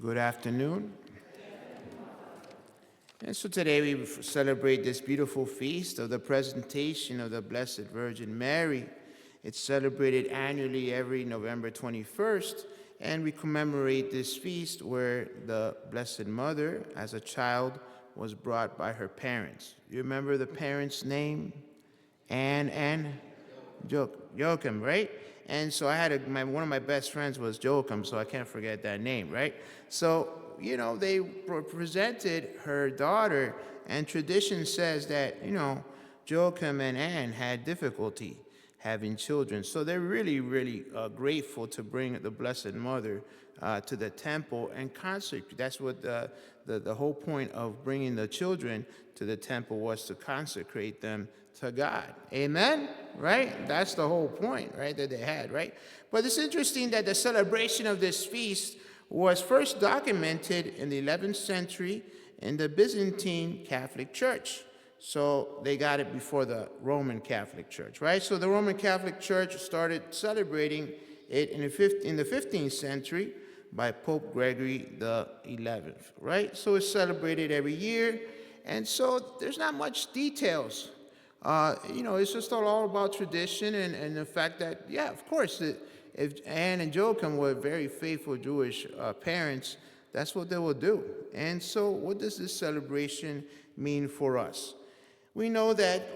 Good afternoon. And so today we celebrate this beautiful feast of the presentation of the Blessed Virgin Mary. It's celebrated annually every November 21st, and we commemorate this feast where the Blessed Mother, as a child, was brought by her parents. You remember the parents' name? Anne and Joachim, right? And so I had one of my best friends was Joachim, so I can't forget that name, right? So, they presented her daughter, and tradition says that, Joachim and Anne had difficulty having children. So they're really, really grateful to bring the Blessed Mother to the temple and consecrate. That's what the whole point of bringing the children to the temple was, to consecrate them to God. Amen? Right? That's the whole point, right, that they had, right? But it's interesting that the celebration of this feast was first documented in the 11th century in the Byzantine Catholic Church. So they got it before the Roman Catholic Church, right? So the Roman Catholic Church started celebrating it in the 15th century by Pope Gregory the 11th, right? So it's celebrated every year, and so there's not much details. It's just all about tradition and the fact that, yeah, of course, if Anne and Joachim were very faithful Jewish parents, that's what they will do. And so what does this celebration mean for us? We know that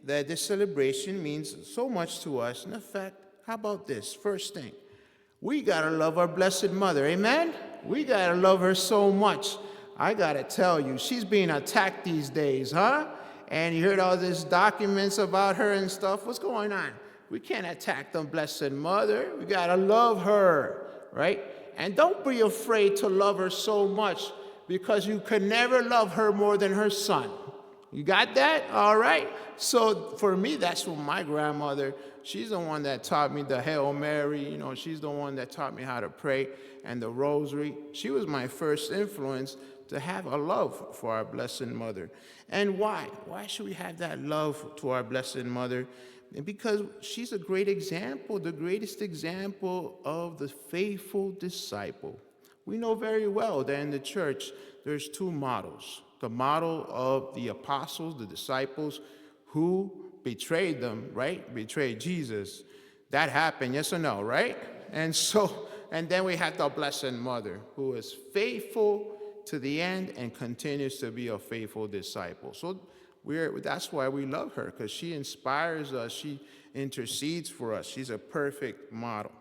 this celebration means so much to us. In fact, how about this? First thing, we got to love our Blessed Mother, amen? We got to love her so much. I got to tell you, she's being attacked these days, huh? And you heard all these documents about her and stuff. What's going on? We can't attack the Blessed Mother. We got to love her, right? And don't be afraid to love her so much, because you can never love her more than her son. You got that? All right. So for me, that's what my grandmother, she's the one that taught me the Hail Mary. She's the one that taught me how to pray and the rosary. She was my first influence to have a love for our Blessed Mother. And why? Why should we have that love to our Blessed Mother? Because she's a great example, the greatest example of the faithful disciple. We know very well that in the church, there's two models. The model of the apostles, the disciples, who betrayed them, right? Betrayed Jesus. That happened, yes or no, right? And then we have the Blessed Mother, who is faithful to the end and continues to be a faithful disciple. So that's why we love her, because she inspires us. She intercedes for us. She's a perfect model.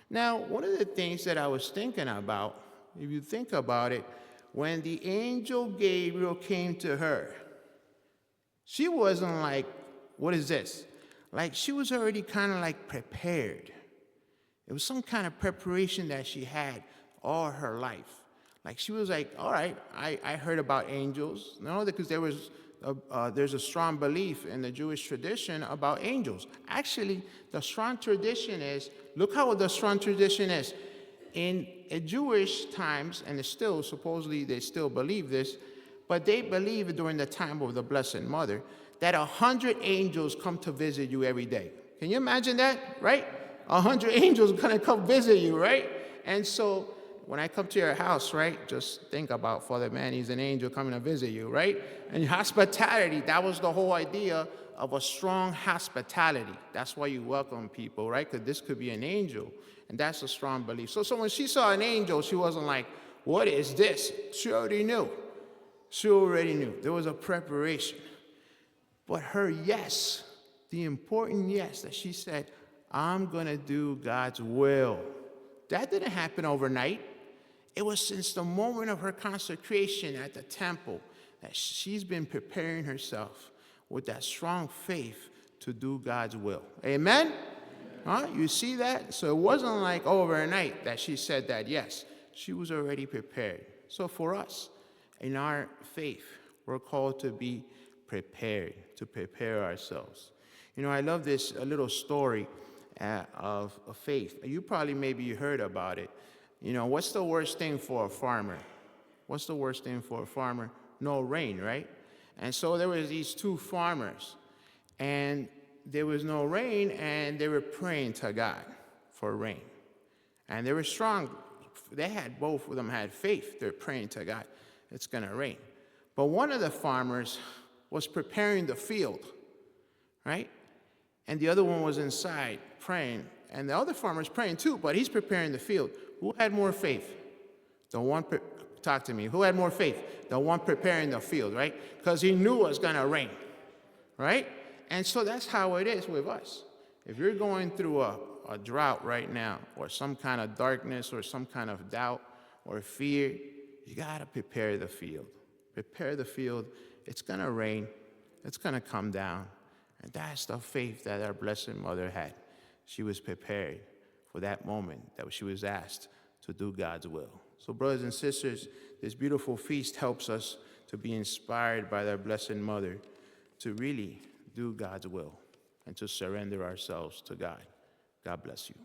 Now, one of the things that I was thinking about, if you think about it, when the angel Gabriel came to her, she wasn't like, what is this? Like, she was already kind of like prepared. It was some kind of preparation that she had all her life. Like, she was like, all right, I heard about angels. No, because there's a strong belief in the Jewish tradition about angels. Actually, the strong tradition is, look how the strong tradition is. In Jewish times, and it's still, supposedly they still believe this, but they believe during the time of the Blessed Mother that 100 angels come to visit you every day. Can you imagine that, right? 100 angels are going to come visit you, right? And so when I come to your house, right, just think about Father Manny's an angel coming to visit you, right? And hospitality, that was the whole idea of a strong hospitality. That's why you welcome people, right? Because this could be an angel, and that's a strong belief. So when she saw an angel, she wasn't like, what is this? She already knew. She already knew. There was a preparation. But her yes, the important yes that she said, I'm going to do God's will. That didn't happen overnight. It was since the moment of her consecration at the temple that she's been preparing herself with that strong faith to do God's will. Amen? Huh? You see that? So it wasn't like overnight that she said that yes. She was already prepared. So for us, in our faith, we're called to be prepared, to prepare ourselves. I love this little story of faith. You probably maybe heard about it. What's the worst thing for a farmer? What's the worst thing for a farmer? No rain, right? And so there was these two farmers, and there was no rain, and they were praying to God for rain. And they were strong both of them had faith. They're praying to God, it's going to rain. But one of the farmers was preparing the field, right? And the other one was inside praying. And the other farmer's praying too, but he's preparing the field. Who had more faith? The one, talk to me. Who had more faith? The one preparing the field, right? Because he knew it was going to rain, right? And so that's how it is with us. If you're going through a drought right now, or some kind of darkness, or some kind of doubt, or fear, you got to prepare the field. Prepare the field. It's going to rain. It's going to come down. And that's the faith that our Blessed Mother had. She was prepared for that moment that she was asked to do God's will. So brothers and sisters, this beautiful feast helps us to be inspired by our Blessed Mother to really do God's will and to surrender ourselves to God. God bless you.